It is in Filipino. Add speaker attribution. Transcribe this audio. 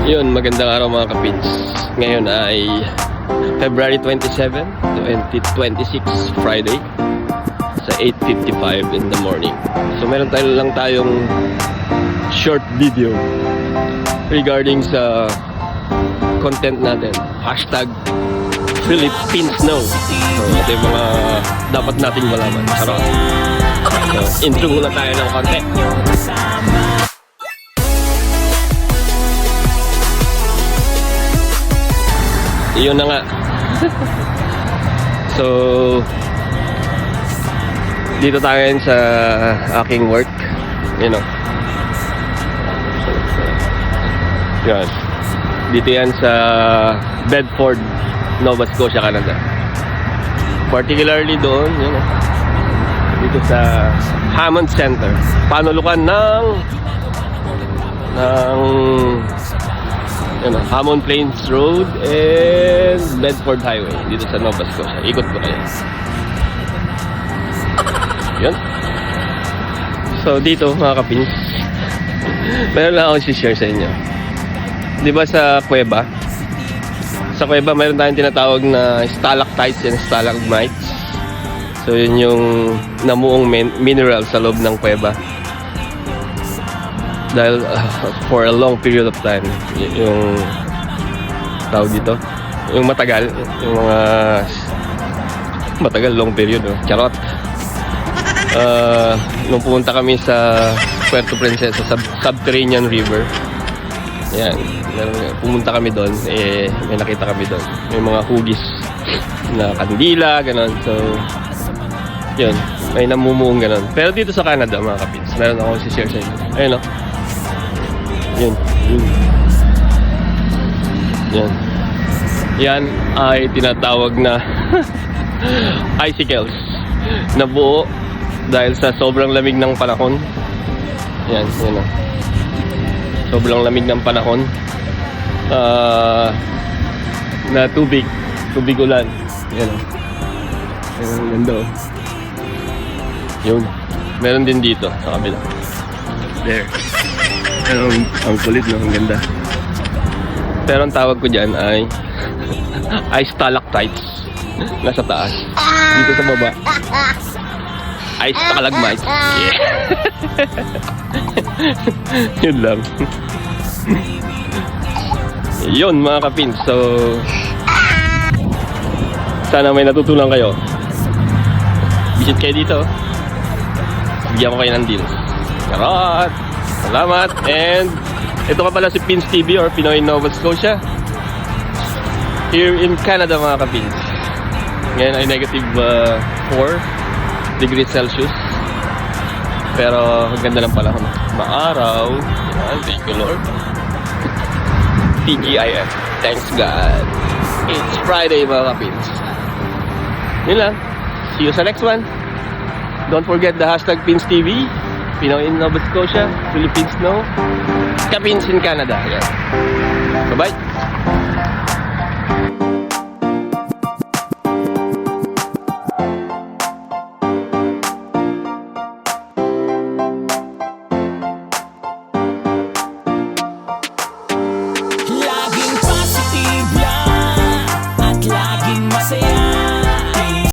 Speaker 1: Yun, magandang araw mga kapits. Ngayon ay February 27, 2026, Friday sa 8:55 in the morning. So meron lang tayong short video regarding sa content natin. Hashtag Philippines Know. So ito yung mga dapat nating malaman. Charot. So intro muna tayo ng konti. Iyon na nga. So dito tayo ngayon sa aking work. You know. Yan. Dito yan sa Bedford, Nova Scotia, Canada. Particularly doon, yun know, dito sa Hammond Center. Panulukan ng Hammond Plains Road and Bedford Highway dito sa Nova Scotia. Ikot ko kayo. Yun. So dito mga kapins, meron lang akong share sa inyo. Di ba sa kuweba? Sa kuweba meron tayong tinatawag na stalactites and stalagmites. So yun yung namuong mineral sa loob ng kuweba. Dahil for a long period of time, yung tawag dito, yung matagal, yung mga matagal, long period, charot. Nung pumunta kami sa Puerto Princesa, sa Subterranean River, yan, pumunta kami doon, may nakita kami doon, may mga hugis na kandila, ganon. So yun, may namumuong ganon. Pero dito sa Canada mga kapits, meron akong share sa inyo. Ayun o. Yun. Yan. Yan ay tinatawag na icicles na buo dahil sa sobrang lamig ng panahon. Yan, yan o. Sobrang lamig ng panahon. Na tubig ulan. Yan o. Yan ang ganda o. Yun. Meron din dito sa kabila. There. Ang kulit, no? Ang ganda. Pero ang tawag ko dyan ay stalactites. Nasa taas. Dito sa baba ay stalagmites. Yeah. Yun lang. Yun mga kapins. So sana may natutunan kayo. Visit kayo dito. Bigyan ko kayo ng deal. Charot! Salamat! And ito ka pala si Pins TV or Pinoy Nova Scotia here in Canada mga kapins. Ngayon ay negative 4 degrees Celsius. Pero ang ganda ng panahon. Maaraw. Yan, thank you Lord. TGIF. Thanks God. It's Friday mga kapins. Yun lang. See you sa next one. Don't forget the hashtag Pins TV, Pinoy in Nova Scotia, Philippines Know, Kapins in Canada. Yeah. Bye-bye.